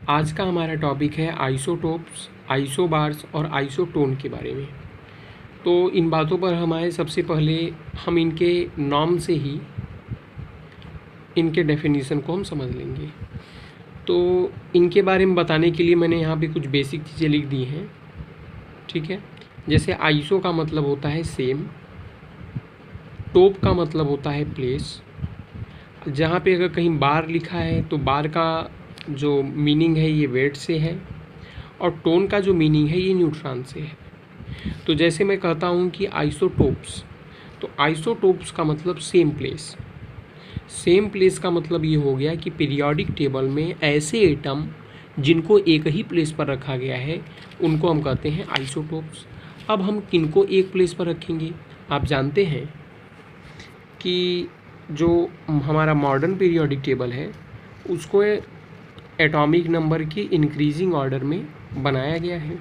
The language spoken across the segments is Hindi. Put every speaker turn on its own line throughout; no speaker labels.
आज का हमारा टॉपिक है आइसोटोप्स, आइसोबार्स और आइसोटोन के बारे में। तो इन बातों पर हम आए, सबसे पहले हम इनके नाम से ही इनके डेफिनेशन को हम समझ लेंगे। तो इनके बारे में बताने के लिए मैंने यहाँ पे कुछ बेसिक चीज़ें लिख दी हैं, ठीक है। जैसे आइसो का मतलब होता है सेम, टोप का मतलब होता है प्लेस। जहाँ पे अगर कहीं बार लिखा है तो बार का जो मीनिंग है ये वेट से है, और टोन का जो मीनिंग है ये न्यूट्रॉन से है। तो जैसे मैं कहता हूँ कि आइसोटोप्स, तो आइसोटोप्स का मतलब सेम प्लेस। सेम प्लेस का मतलब ये हो गया कि पीरियोडिक टेबल में ऐसे एटम जिनको एक ही प्लेस पर रखा गया है उनको हम कहते हैं आइसोटोप्स। अब हम किनको एक प्लेस पर रखेंगे? आप जानते हैं कि जो हमारा मॉडर्न पीरियोडिक टेबल है उसको एटॉमिक नंबर के इंक्रीजिंग ऑर्डर में बनाया गया है।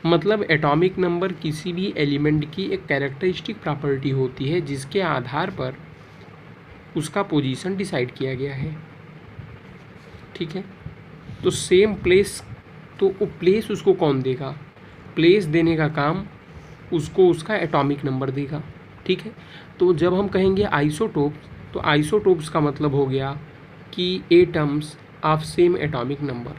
मतलब एटॉमिक नंबर किसी भी एलिमेंट की एक कैरेक्टरिस्टिक प्रॉपर्टी होती है जिसके आधार पर उसका पोजीशन डिसाइड किया गया है, ठीक है। तो सेम प्लेस, तो वो प्लेस उसको कौन देगा? प्लेस देने का काम उसको उसका एटॉमिक नंबर देगा, ठीक है। तो जब हम कहेंगे आइसोटोप्स, तो आइसोटोप्स का मतलब हो गया कि atoms of same atomic number,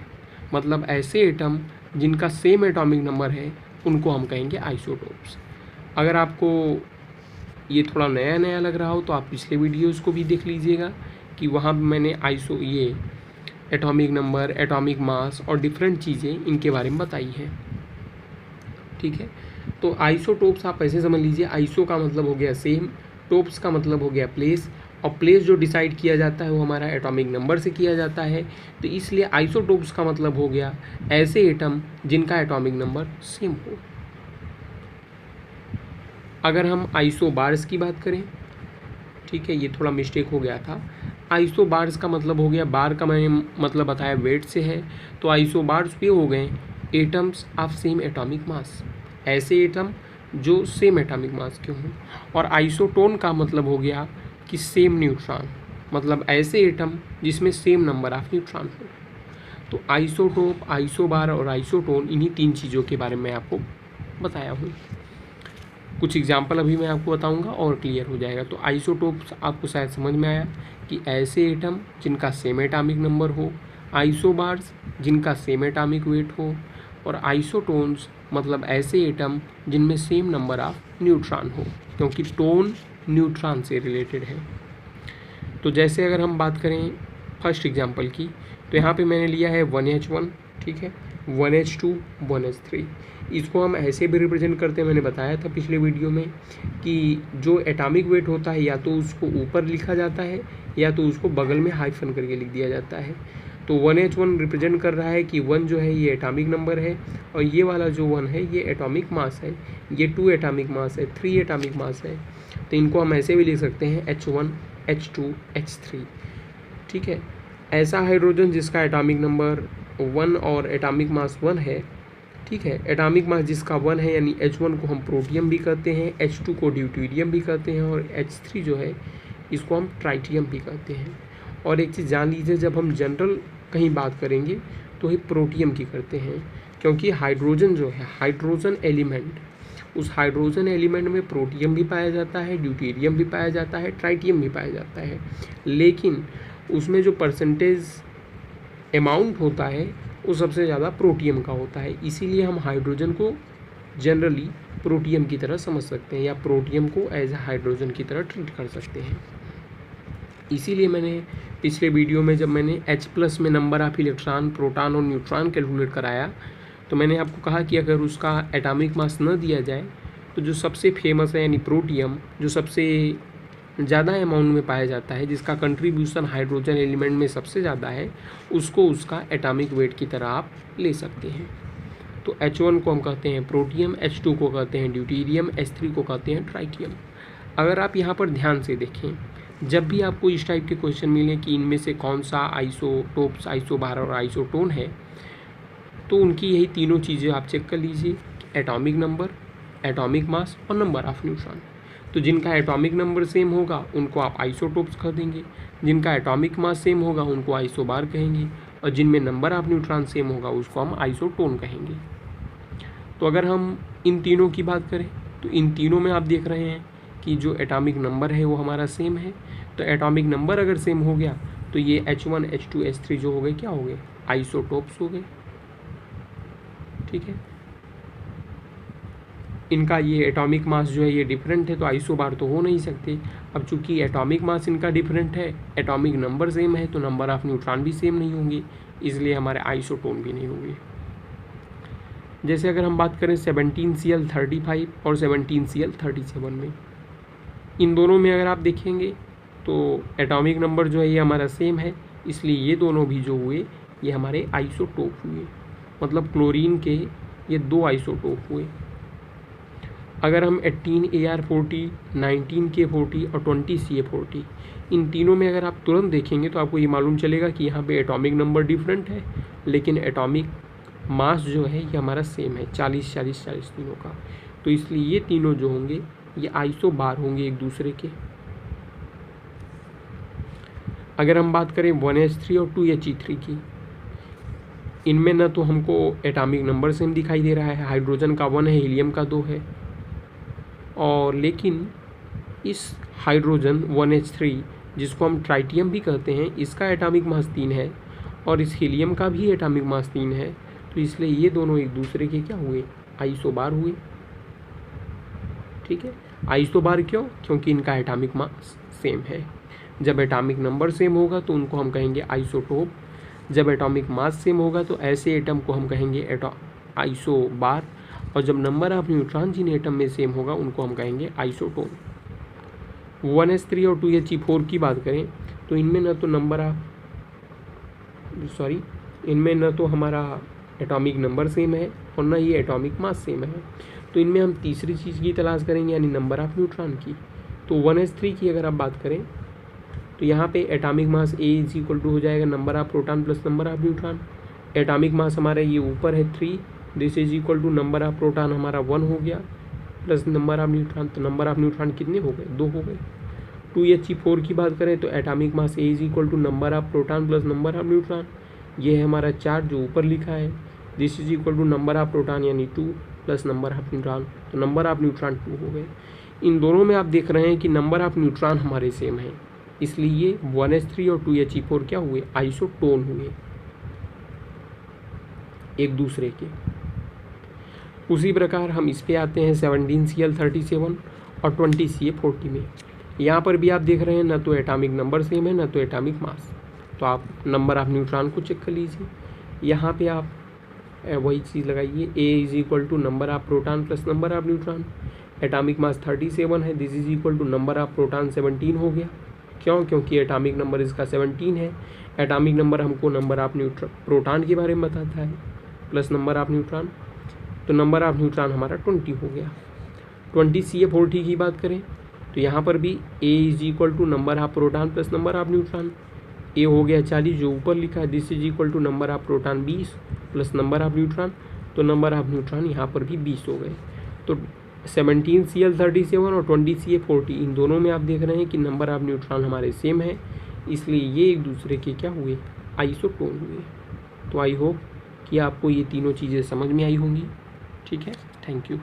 मतलब ऐसे एटम जिनका सेम एटॉमिक नंबर है उनको हम कहेंगे आइसोटोप्स। अगर आपको ये थोड़ा नया नया लग रहा हो तो आप पिछले वीडियोज़ को भी देख लीजिएगा कि वहाँ मैंने ये एटॉमिक नंबर, एटॉमिक मास और डिफरेंट चीज़ें इनके बारे में बताई हैं, ठीक है। तो आइसोटोप्स आप ऐसे समझ लीजिए, आइसो का मतलब हो गया सेम, टोप्स का मतलब हो गया प्लेस, और प्लेस जो डिसाइड किया जाता है वो हमारा एटॉमिक नंबर से किया जाता है। तो इसलिए आइसोटोप्स का मतलब हो गया ऐसे एटम जिनका एटॉमिक नंबर सेम हो। अगर हम आइसोबार्स की बात करें, ठीक है, ये थोड़ा मिस्टेक हो गया था। आइसोबार्स का मतलब हो गया, बार का मैंने मतलब बताया वेट से है, तो आइसोबार्स भी हो गए atoms of same atomic mass, ऐसे एटम जो सेम एटॉमिक मास के हों। और आइसोटोन का मतलब हो गया कि सेम न्यूट्रॉन, मतलब ऐसे एटम जिसमें सेम नंबर ऑफ न्यूट्रॉन हो। तो आइसोटोप, आइसोबार और आइसोटोन, इन्हीं तीन चीज़ों के बारे में मैं आपको बताया हूँ। कुछ एग्जाम्पल अभी मैं आपको बताऊंगा और क्लियर हो जाएगा। तो आइसोटोप्स आपको शायद समझ में आया कि ऐसे एटम जिनका सेम एटॉमिक नंबर हो, आइसोबार्स जिनका सेम एटॉमिक वेट हो, और आइसोटोन्स मतलब ऐसे एटम जिनमें सेम नंबर ऑफ न्यूट्रॉन हो, क्योंकि टोन न्यूट्रॉन से रिलेटेड है। तो जैसे अगर हम बात करें फर्स्ट एग्जांपल की, तो यहाँ पे मैंने लिया है 1H1, ठीक है, 1H2, 1H3। इसको हम ऐसे भी रिप्रेजेंट करते हैं, मैंने बताया था पिछले वीडियो में कि जो एटॉमिक वेट होता है या तो उसको ऊपर लिखा जाता है या तो उसको बगल में हाइफन करके लिख दिया जाता है। तो 1H1 रिप्रेजेंट कर रहा है कि 1 जो है ये एटॉमिक नंबर है, और ये वाला जो 1 है ये एटॉमिक मास है, ये 2 एटॉमिक मास है, 3 एटॉमिक मास है। तो इनको हम ऐसे भी लिख सकते हैं H1, H2, H3, ठीक है। ऐसा हाइड्रोजन जिसका एटॉमिक नंबर 1 और एटॉमिक मास 1 है, ठीक है, एटॉमिक मास जिसका 1 है, यानी H1 को हम प्रोटियम भी कहते हैं, H2 को ड्यूटेरियम भी कहते हैं, और H3 जो है इसको हम ट्राइटियम भी कहते हैं। और एक चीज़ जान लीजिए, जब हम जनरल कहीं बात करेंगे तो ही प्रोटियम की करते हैं, क्योंकि हाइड्रोजन जो है, हाइड्रोजन एलिमेंट, उस हाइड्रोजन एलिमेंट में प्रोटियम भी पाया जाता है, ड्यूटेरियम भी पाया जाता है, ट्राइटियम भी पाया जाता है, लेकिन उसमें जो परसेंटेज अमाउंट होता है वो सबसे ज़्यादा प्रोटियम का होता है। इसीलिए हम हाइड्रोजन को जनरली प्रोटियम की तरह समझ सकते हैं, या प्रोटियम को एज ए हाइड्रोजन की तरह ट्रीट कर सकते हैं। इसीलिए मैंने पिछले वीडियो में जब मैंने H+ में नंबर ऑफ इलेक्ट्रॉन, प्रोटॉन और न्यूट्रॉन कैलकुलेट कराया, तो मैंने आपको कहा कि अगर उसका एटॉमिक मास न दिया जाए तो जो सबसे फेमस है यानी प्रोटियम, जो सबसे ज़्यादा अमाउंट में पाया जाता है, जिसका कंट्रीब्यूशन हाइड्रोजन एलिमेंट में सबसे ज़्यादा है, उसको उसका एटॉमिक वेट की तरह आप ले सकते हैं। तो H1 को हम कहते हैं प्रोटियम, H2 को कहते हैं ड्यूटेरियम, H3 को कहते हैं ट्राइटियम। अगर आप यहाँ पर ध्यान से देखें, जब भी आपको इस टाइप के क्वेश्चन मिलें कि इनमें से कौन सा आइसोटोप्स, आइसोबार और आइसोटोन है, तो उनकी यही तीनों चीज़ें आप चेक कर लीजिए, एटॉमिक नंबर, एटॉमिक मास और नंबर ऑफ न्यूट्रॉन। तो जिनका एटॉमिक नंबर सेम होगा उनको आप आइसोटोप्स कह देंगे, जिनका एटॉमिक मास सेम होगा उनको आइसोबार कहेंगे, और जिनमें नंबर ऑफ न्यूट्रॉन सेम होगा उसको हम आइसोटोन कहेंगे। तो अगर हम इन तीनों की बात करें तो इन तीनों में आप देख रहे हैं कि जो एटॉमिक नंबर है वो हमारा सेम है। तो एटॉमिक नंबर अगर सेम हो गया तो ये H1 H2 H3 जो हो गए क्या हो गए, आइसोटोप्स हो गए। ठीक है, इनका ये एटॉमिक मास जो है ये डिफरेंट है तो आइसोबार तो हो नहीं सकते। अब चूंकि एटॉमिक मास इनका डिफरेंट है, एटॉमिक नंबर सेम है, तो नंबर ऑफ न्यूट्रॉन भी सेम नहीं होंगे, इसलिए हमारे आइसोटोन भी नहीं होंगे। जैसे अगर हम बात करें 17Cl35 और 17Cl37 में, इन दोनों में अगर आप देखेंगे तो एटॉमिक नंबर जो है ये हमारा सेम है, इसलिए ये दोनों भी जो हुए ये हमारे आइसोटोप हुए, मतलब क्लोरीन के ये 2 आइसोटोप हुए। अगर हम 18Ar40, 19K40 और 20Ca40 इन तीनों में अगर आप तुरंत देखेंगे तो आपको ये मालूम चलेगा कि यहाँ पे एटॉमिक नंबर डिफरेंट है, लेकिन एटॉमिक मास जो है ये हमारा सेम है, 40-40-40 तीनों का। तो इसलिए ये तीनों जो होंगे ये आइसोबार होंगे एक दूसरे के। अगर हम बात करें 1H3 और 2He3 की, इनमें न तो हमको एटॉमिक नंबर सेम दिखाई दे रहा है, हाइड्रोजन का 1 है, हीलियम का 2 है, और लेकिन इस हाइड्रोजन 1H3 जिसको हम ट्राइटियम भी कहते हैं, इसका एटॉमिक मास 3 है और इस हीलियम का भी एटॉमिक मास 3 है। तो इसलिए ये दोनों एक दूसरे के क्या हुए, आइसोबार हुए। ठीक है, आइसोबार क्यों, क्योंकि इनका एटॉमिक मास सेम है। जब एटॉमिक नंबर सेम होगा तो उनको हम कहेंगे आइसोटोप, जब एटॉमिक मास सेम होगा तो ऐसे एटम को हम कहेंगे आइसोबार, और जब नंबर ऑफ न्यूट्रॉन जिन एटम में सेम होगा उनको हम कहेंगे आइसोटोन। 1H3 और 2He4 की बात करें तो इनमें न तो हमारा एटॉमिक नंबर सेम है और ना ये एटॉमिक मास सेम है। तो इनमें हम तीसरी चीज़ की तलाश करेंगे, यानी नंबर ऑफ न्यूट्रॉन की। तो 1H3 की अगर आप बात करें तो यहाँ पे atomic mass A is equal to हो जाएगा number of proton plus number of neutron. Atomic mass हमारा ये ऊपर है 3, this is equal to number of proton हमारा 1 हो गया प्लस नंबर ऑफ न्यूट्रॉन, तो नंबर ऑफ न्यूट्रॉन कितने हो गए, 2 हो गए। 2He4 की बात करें तो atomic mass A is equal to number of proton plus number of neutron, ये है हमारा 4 जो ऊपर लिखा है, this is equal to number of proton यानी 2 प्लस नंबर ऑफ न्यूट्रॉन, तो नंबर ऑफ न्यूट्रॉन 2 हो गए। इन दोनों में आप देख रहे हैं कि नंबर ऑफ न्यूट्रॉन हमारे सेम है, इसलिए 1H3 और 2He4 क्या हुए, आइसोटोन हुए एक दूसरे के। उसी प्रकार हम इस पे आते हैं 17Cl37 और 20Ca40 में। यहाँ पर भी आप देख रहे हैं न तो एटॉमिक नंबर सेम है न तो एटॉमिक मास, तो आप नंबर ऑफ न्यूट्रॉन को चेक कर लीजिए। यहाँ पे आप वही चीज़ लगाइए, A is equal to number of proton plus number of neutron, atomic mass 37 है, this is equal to number of proton 17 हो गया। क्यों, क्योंकि एटॉमिक नंबर इसका 17 है। एटॉमिक नंबर हमको नंबर ऑफ प्रोटॉन के बारे में बताता है प्लस नंबर ऑफ न्यूट्रॉन, तो नंबर ऑफ न्यूट्रॉन हमारा 20 हो गया। 20Ca40 की बात करें तो यहाँ पर भी A is equal to number of proton plus number of neutron, A हो गया 40 जो ऊपर लिखा है, this is equal to number of proton 20 plus number of neutron, तो नंबर ऑफ न्यूट्रॉन यहाँ पर भी 20 हो गए। तो 17Cl37 और 20Ca40 इन दोनों में आप देख रहे हैं कि नंबर ऑफ न्यूट्रॉन हमारे सेम है, इसलिए ये एक दूसरे के क्या हुए, आइसोटोन हुए। तो आई होप कि आपको ये तीनों चीज़ें समझ में आई होंगी। ठीक है, थैंक यू।